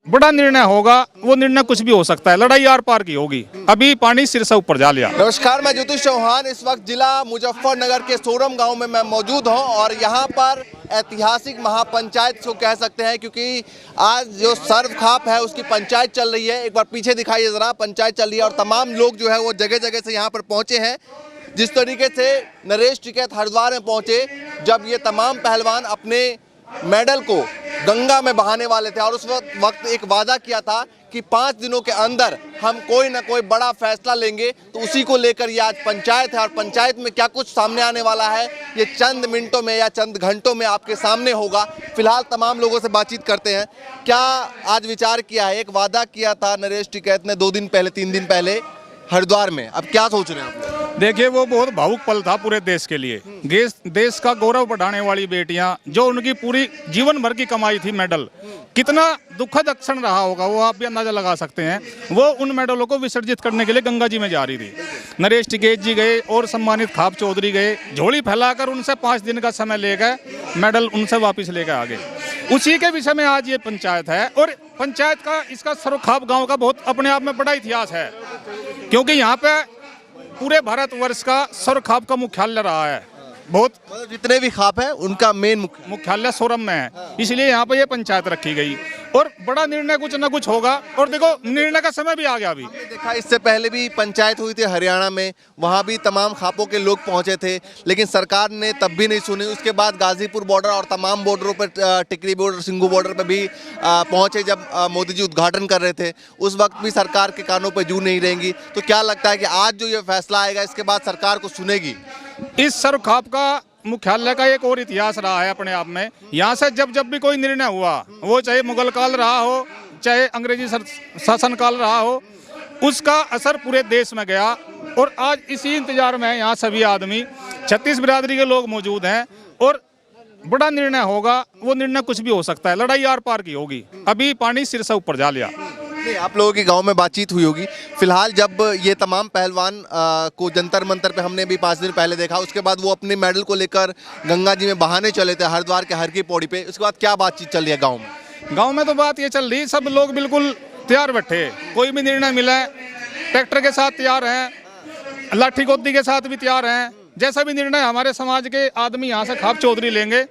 बड़ा निर्णय होगा, वो निर्णय कुछ भी हो सकता है, लड़ाई आर पार की होगी। अभी पानी सिर से ऊपर जा लिया। नमस्कार, मैं ज्योतिष चौहान इस वक्त जिला मुजफ्फरनगर के सोरम गांव में मैं मौजूद हूं और यहां पर ऐतिहासिक महापंचायत को कह सकते हैं, क्योंकि आज जो सर्वखाप है उसकी पंचायत चल रही है। एक बार पीछे दिखाइए जरा, पंचायत चल रही है और तमाम लोग जो है वो जगह जगह से यहाँ पर पहुंचे हैं। जिस तरीके से नरेश टिकैत हरिद्वार में पहुंचे, जब ये तमाम पहलवान अपने मेडल को गंगा में बहाने वाले थे और उस वक्त एक वादा किया था कि 5 दिनों के अंदर हम कोई ना कोई बड़ा फैसला लेंगे, तो उसी को लेकर ये आज पंचायत है। और पंचायत में क्या कुछ सामने आने वाला है ये चंद मिनटों में या चंद घंटों में आपके सामने होगा। फिलहाल तमाम लोगों से बातचीत करते हैं। क्या आज विचार किया है? एक वादा किया था नरेश टिकैत ने 2 दिन पहले 3 दिन पहले हरिद्वार में, अब क्या सोच रहे हैं आप? देखिए, वो बहुत भावुक पल था पूरे देश के लिए। देश का गौरव बढ़ाने वाली बेटियां, जो उनकी पूरी जीवन भर की कमाई थी मेडल, कितना दुखद क्षण रहा होगा वो आप भी अंदाजा लगा सकते हैं। वो उन मेडलों को विसर्जित करने के लिए गंगा जी में जा रही थी। नरेश टिकैत जी गए और सम्मानित खाप चौधरी गए, झोली फैलाकर उनसे 5 दिन का समय ले गए, मेडल उनसे वापस लेकर आ गए। उसी के विषय में आज ये पंचायत है। और पंचायत का, इसका सरखाप गाँव का बहुत अपने आप में बड़ा इतिहास है, क्योंकि यहाँ पे पूरे भारतवर्ष का सरखाप का मुख्यालय रहा है। बहुत जितने भी खाप है उनका मेन मुख्यालय सोरम में है, इसलिए यहाँ पे ये पंचायत रखी गई और बड़ा निर्णय कुछ ना कुछ होगा। और देखो, निर्णय का समय भी आ गया। अभी देखा, इससे पहले भी पंचायत हुई थी हरियाणा में, वहाँ भी तमाम खापों के लोग पहुँचे थे, लेकिन सरकार ने तब भी नहीं सुनी। उसके बाद गाजीपुर बॉर्डर और तमाम बॉर्डरों पर, टिकरी बॉर्डर, सिंघू बॉर्डर पर भी पहुँचे जब मोदी जी उद्घाटन कर रहे थे। उस वक्त भी सरकार के कानों पर जू नहीं रहेंगी। तो क्या लगता है कि आज जो ये फैसला आएगा इसके बाद सरकार को सुनेगी? इस सरखाप का मुख्यालय का एक और इतिहास रहा है अपने आप में। यहाँ से जब जब भी कोई निर्णय हुआ, वो चाहे मुगल काल रहा हो, चाहे अंग्रेजी शासन काल रहा हो, उसका असर पूरे देश में गया। और आज इसी इंतजार में यहाँ सभी आदमी, 36 बिरादरी के लोग मौजूद हैं और बड़ा निर्णय होगा, वो निर्णय कुछ भी हो सकता है, लड़ाई आर पार की होगी। अभी पानी सिर से ऊपर जा लिया। आप लोगों के गांव में बातचीत हुई होगी। फिलहाल जब ये तमाम पहलवान को जंतर मंतर पे हमने भी 5 दिन पहले देखा, उसके बाद वो अपने मेडल को लेकर गंगा जी में बहाने चले थे हरिद्वार के हर की पौड़ी पे। उसके बाद क्या बातचीत चल रही है गांव में? गांव में तो बात ये चल रही, सब लोग बिल्कुल तैयार बैठे, कोई भी निर्णय मिला है ट्रैक्टर के साथ तैयार हैं, लाठी गोदी के साथ भी तैयार हैं। जैसा भी निर्णय हमारे समाज के आदमी यहाँ से खाप चौधरी लेंगे,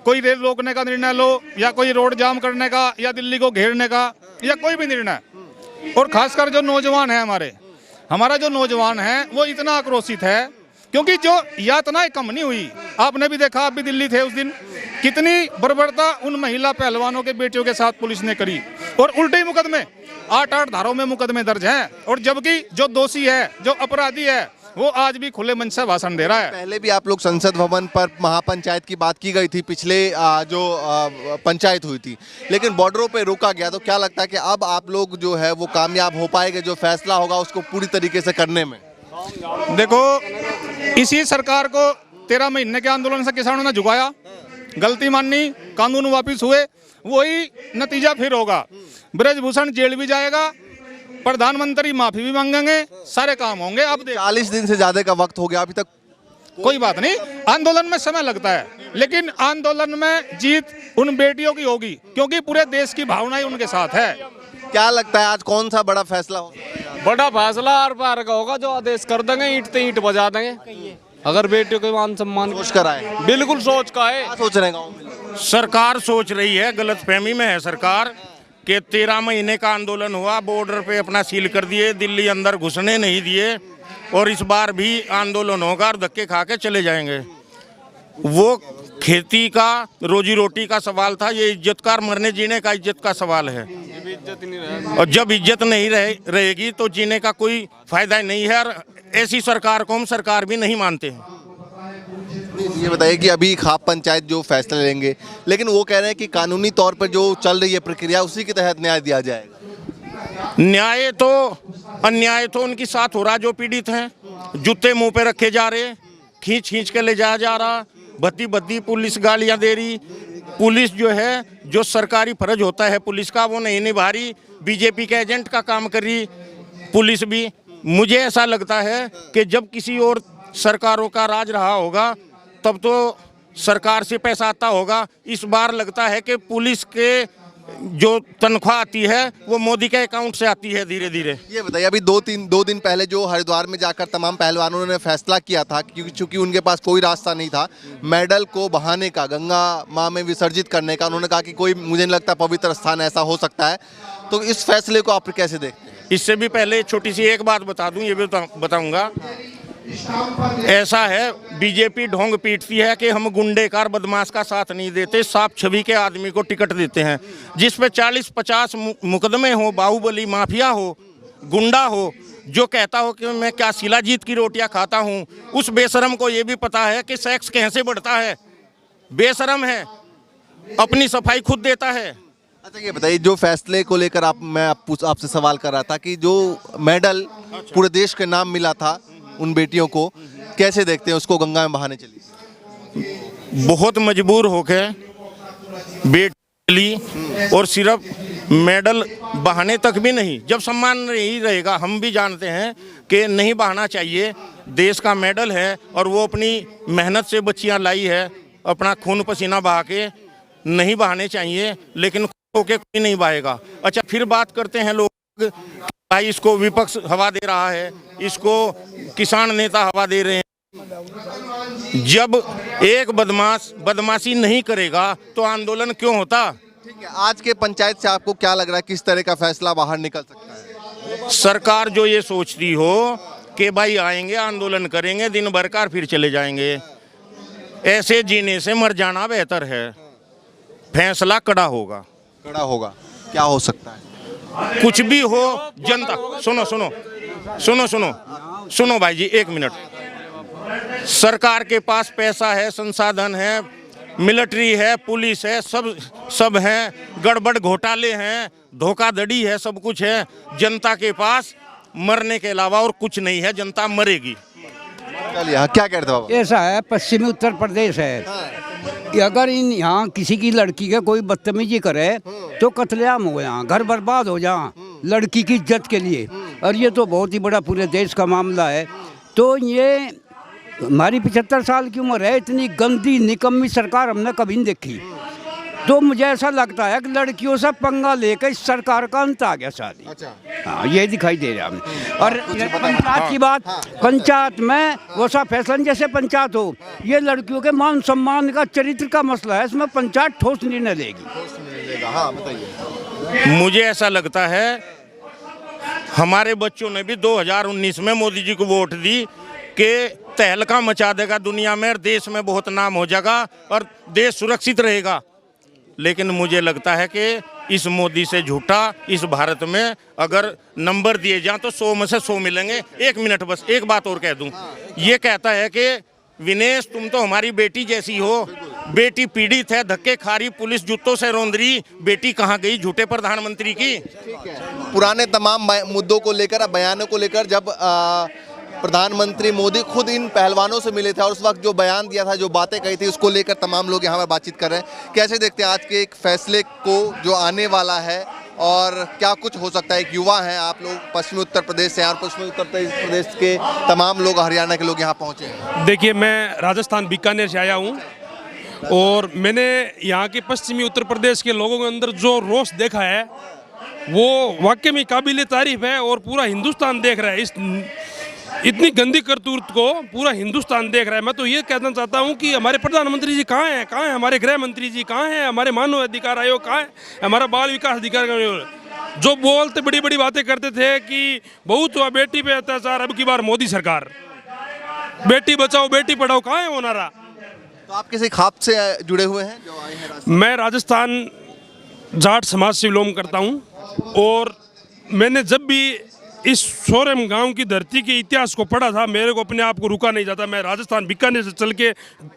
कोई रेल रोकने का निर्णय लो, या कोई रोड जाम करने का, या दिल्ली को घेरने का, या कोई भी निर्णय। और खासकर जो नौजवान है, हमारा जो नौजवान है वो इतना आक्रोशित है, क्योंकि जो यातनाएं कम नहीं हुई। आपने भी देखा, आप भी दिल्ली थे उस दिन, कितनी बर्बरता उन महिला पहलवानों के बेटियों के साथ पुलिस ने करी। और उल्टे मुकदमे 8-8 धाराओं में मुकदमे दर्ज हैं। और जबकि जो दोषी है, जो अपराधी है, वो आज भी खुले मन से भाषण दे रहा है। पहले भी आप लोग संसद भवन पर महापंचायत की बात की गई थी, पिछले जो पंचायत हुई थी, लेकिन बॉर्डरों पे रोका गया। तो क्या लगता है कि अब आप लोग जो है वो कामयाब हो पाएंगे, जो फैसला होगा उसको पूरी तरीके से करने में? देखो, इसी सरकार को 13 महीने के आंदोलन से किसानों ने झुकाया, गलती मानी, कानून वापिस हुए, वही नतीजा फिर होगा। ब्रजभूषण जेल भी जाएगा, प्रधानमंत्री माफी भी मांगेंगे, सारे काम होंगे। अब 40 दिन से ज्यादा का वक्त हो गया, अभी तक कोई बात नहीं। आंदोलन में समय लगता है, लेकिन आंदोलन में जीत उन बेटियों की होगी, क्योंकि पूरे देश की भावनाएं उनके साथ है। क्या लगता है आज कौन सा बड़ा फैसला होगा? बड़ा फैसला आर पार का होगा, जो आदेश कर देंगे, ईंट ते ईंट बजा देंगे। अगर बेटियों के मान सम्मान सोच कर आए, बिल्कुल सोच का है। क्या सोच रहे हैं गाँव में? सरकार सोच रही है, गलतफहमी में है सरकार कि 13 महीने का आंदोलन हुआ, बॉर्डर पे अपना सील कर दिए, दिल्ली अंदर घुसने नहीं दिए, और इस बार भी आंदोलन होगा और धक्के खा के चले जाएंगे। वो खेती का, रोजी रोटी का सवाल था, ये इज्जत का, मरने जीने का इज्जत का सवाल है। और जब इज्जत नहीं रहेगी तो जीने का कोई फायदा नहीं है। और ऐसी सरकार को हम सरकार भी नहीं मानते हैं। ये बताइए कि अभी खाप पंचायत जो फैसला लेंगे, लेकिन वो कह रहे हैं कि कानूनी तौर पर जो चल रही है प्रक्रिया, उसी के तहत न्याय दिया जाएगा। न्याय तो, अन्याय तो उनके साथ हो रहा, जो पीड़ित हैं, जूते मुंह पे रखे जा रहे, खींच खींच के ले जाया जा रहा, भद्दी भद्दी पुलिस गालियां दे रही। पुलिस जो है, जो सरकारी फर्ज होता है पुलिस का, वो नहीं निभा रही, बीजेपी के एजेंट का काम कर रही पुलिस भी। मुझे ऐसा लगता है कि जब किसी और सरकारों का राज रहा होगा तब तो सरकार से पैसा आता होगा। इस बार लगता है कि पुलिस के जो तनख्वाह आती है वो मोदी के अकाउंट से आती है धीरे धीरे। ये बताइए, अभी दो दिन पहले जो हरिद्वार में जाकर तमाम पहलवानों ने फैसला किया था, क्योंकि चूंकि उनके पास कोई रास्ता नहीं था मेडल को बहाने का, गंगा माँ में विसर्जित करने का, उन्होंने कहा कि कोई मुझे नहीं लगता पवित्र स्थान ऐसा हो सकता है, तो इस फैसले को आप कैसे देखते हैं? इससे भी पहले छोटी सी एक बात बता दूं, ये भी बताऊंगा। ऐसा है, बीजेपी ढोंग पीटती है कि हम गुंडेकार बदमाश का साथ नहीं देते, साफ छवि के आदमी को टिकट देते हैं। जिस पे 40-50 मुकदमे हो, बाहुबली माफिया हो, गुंडा हो, जो कहता हो कि मैं क्या शिलाजीत की रोटियां खाता हूं, उस बेशरम को ये भी पता है कि सेक्स कैसे बढ़ता है। बेशरम है, अपनी सफाई खुद देता है। अच्छा ये बताइए, जो फैसले को लेकर मैं आपसे सवाल कर रहा था कि जो मेडल पूरे देश के नाम मिला था उन बेटियों को, कैसे देखते हैं उसको गंगा में बहाने चली? बहुत मजबूर होके बेटी ली, और सिर्फ मेडल बहाने तक भी नहीं, जब सम्मान नहीं रहेगा, हम भी जानते हैं कि नहीं बहाना चाहिए, देश का मेडल है और वो अपनी मेहनत से बच्चियां लाई है, अपना खून पसीना बहा के, नहीं बहाने चाहिए, लेकिन होके कोई नहीं बहाएगा। अच्छा, फिर बात करते हैं लोग, भाई इसको विपक्ष हवा दे रहा है, इसको किसान नेता हवा दे रहे हैं। जब एक बदमाश बदमाशी नहीं करेगा तो आंदोलन क्यों होता? ठीक है, आज के पंचायत से आपको क्या लग रहा है, किस तरह का फैसला बाहर निकल सकता है? सरकार जो ये सोचती हो कि भाई आएंगे आंदोलन करेंगे दिन भर का फिर चले जाएंगे, ऐसे जीने से मर जाना बेहतर है। फैसला कड़ा होगा। कड़ा होगा, क्या हो सकता है? कुछ भी हो, जनता सुनो सुनो सुनो सुनो सुनो भाई जी, एक मिनट। सरकार के पास पैसा है, संसाधन है, मिलिट्री है, पुलिस है, सब है, गड़बड़ घोटाले हैं, धोखाधड़ी है, सब कुछ है। जनता के पास मरने के अलावा और कुछ नहीं है, जनता मरेगी। चलिए, हाँ, क्या कहते हो बाबा? ऐसा है, पश्चिमी उत्तर प्रदेश है कि अगर इन यहाँ किसी की लड़की के कोई बदतमीजी करे तो कत्लेआम हो, यहाँ घर बर्बाद हो जा लड़की की इज्जत के लिए, और ये तो बहुत ही बड़ा पूरे देश का मामला है। तो ये हमारी 75 साल की उम्र है, इतनी गंदी निकम्मी सरकार हमने कभी नहीं देखी। तो मुझे ऐसा लगता है कि लड़कियों से पंगा लेकर इस सरकार का अंत आ गया शादी। अच्छा, हाँ, ये दिखाई दे रहा है। और पंचायत की बात, पंचायत में वो सा फैसला जैसे पंचायत हो, ये लड़कियों के मान सम्मान का, चरित्र का मसला है, इसमें पंचायत ठोस निर्णय लेगी। हाँ बताइए। मुझे ऐसा लगता है हमारे बच्चों ने भी 2019 में मोदी जी को वोट दी कि तहलका मचा देगा दुनिया में, और देश में बहुत नाम हो जाएगा और देश सुरक्षित रहेगा। लेकिन मुझे लगता है कि इस मोदी से झूठा इस भारत में अगर नंबर दिए जाएं तो 100 में से 100 मिलेंगे। एक मिनट, बस एक बात और कह दूं। ये कहता है कि विनेश तुम तो हमारी बेटी जैसी हो, बेटी पीड़ित है, धक्के खा रही, पुलिस जूतों से रौंद रही, बेटी कहाँ गई झूठे प्रधानमंत्री की? पुराने तमाम मुद्दों को लेकर, अब बयानों को लेकर, जब प्रधानमंत्री मोदी खुद इन पहलवानों से मिले थे और उस वक्त जो बयान दिया था, जो बातें कही थी, उसको लेकर तमाम लोग यहाँ पर बातचीत कर रहे हैं। कैसे देखते हैं आज के एक फैसले को जो आने वाला है, और क्या कुछ हो सकता है? एक युवा हैं आप लोग, पश्चिमी उत्तर प्रदेश से, और पश्चिमी उत्तर प्रदेश के तमाम लोग, हरियाणा के लोग यहाँ पहुँचे हैं। देखिए, मैं राजस्थान बीकानेर से आया हूँ और मैंने यहाँ के पश्चिमी उत्तर प्रदेश के लोगों के अंदर जो रोष देखा है वो वाकई में काबिल तारीफ है, और पूरा हिंदुस्तान देख रहा है। इस इतनी गंदी करतूत को पूरा हिंदुस्तान देख रहा है। मैं तो ये कहना चाहता हूँ कि हमारे प्रधानमंत्री जी कहाँ हैं, हमारे गृह मंत्री जी कहाँ हैं, हमारे मानव अधिकार आयोग कहाँ है, हमारा बाल विकास अधिकार आयोग, जो बोलते बड़ी बड़ी बातें करते थे कि बहुत हुआ बेटी पे अत्याचार, अब की बार मोदी सरकार बेटी बचाओ बेटी पढ़ाओ, कहाँ है वो नारा? तो आप किसी खाप से जुड़े हुए हैं जो आए हैं? मैं राजस्थान जाट समाज से बिलोंग करता हूँ, और मैंने जब भी इस सोरेम गांव की धरती के इतिहास को पढ़ा था, मेरे को अपने आप को रुका नहीं जाता। मैं राजस्थान बीकानेर से चल के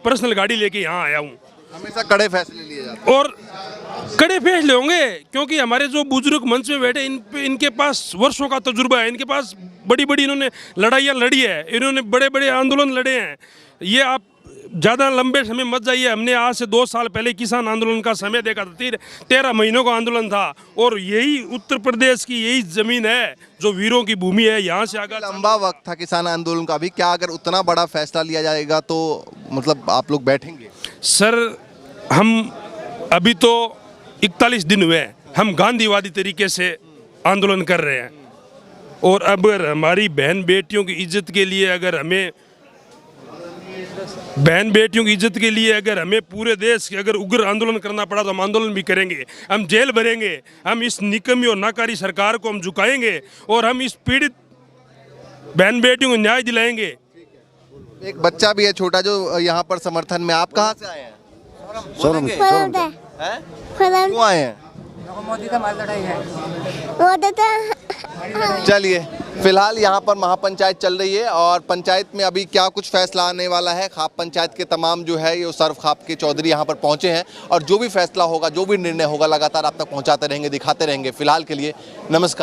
पर्सनल गाड़ी लेके यहाँ आया हूँ। हमेशा कड़े फैसले लिए जाते हैं, और कड़े फैसले होंगे, क्योंकि हमारे जो बुजुर्ग मंच में बैठे इनके पास वर्षों का तजुर्बा है, इनके पास बड़ी बड़ी इन्होंने लड़ाइयाँ लड़ी है, इन्होंने बड़े बड़े आंदोलन लड़े हैं। ये आप ज़्यादा लंबे समय मत जाइए। हमने आज से 2 साल पहले किसान आंदोलन का समय देखा था, 13 महीनों का आंदोलन था, और यही उत्तर प्रदेश की यही ज़मीन है जो वीरों की भूमि है। यहाँ से आगे लंबा वक्त था किसान आंदोलन का भी। क्या अगर उतना बड़ा फैसला लिया जाएगा तो मतलब आप लोग बैठेंगे? सर, हम अभी तो 41 दिन हुए हैं, हम गांधीवादी तरीके से आंदोलन कर रहे हैं। और अब अगर हमारी बहन बेटियों की इज्जत के लिए अगर हमें पूरे देश के अगर उग्र आंदोलन करना पड़ा तो हम आंदोलन भी करेंगे, हम जेल भरेंगे, हम इस निकम्मी और नाकारी सरकार को हम झुकाएंगे और हम इस पीड़ित बहन बेटियों को न्याय दिलाएंगे। एक बच्चा भी है छोटा जो यहाँ पर समर्थन में। आप कहाँ से आए हैं? हैं? क्यों आए हैं? चलिए, फिलहाल यहाँ पर महापंचायत चल रही है और पंचायत में अभी क्या कुछ फैसला आने वाला है। खाप पंचायत के तमाम जो है ये सर्व खाप के चौधरी यहाँ पर पहुँचे हैं और जो भी फैसला होगा, जो भी निर्णय होगा, लगातार आप तक पहुँचाते रहेंगे, दिखाते रहेंगे। फिलहाल के लिए नमस्कार।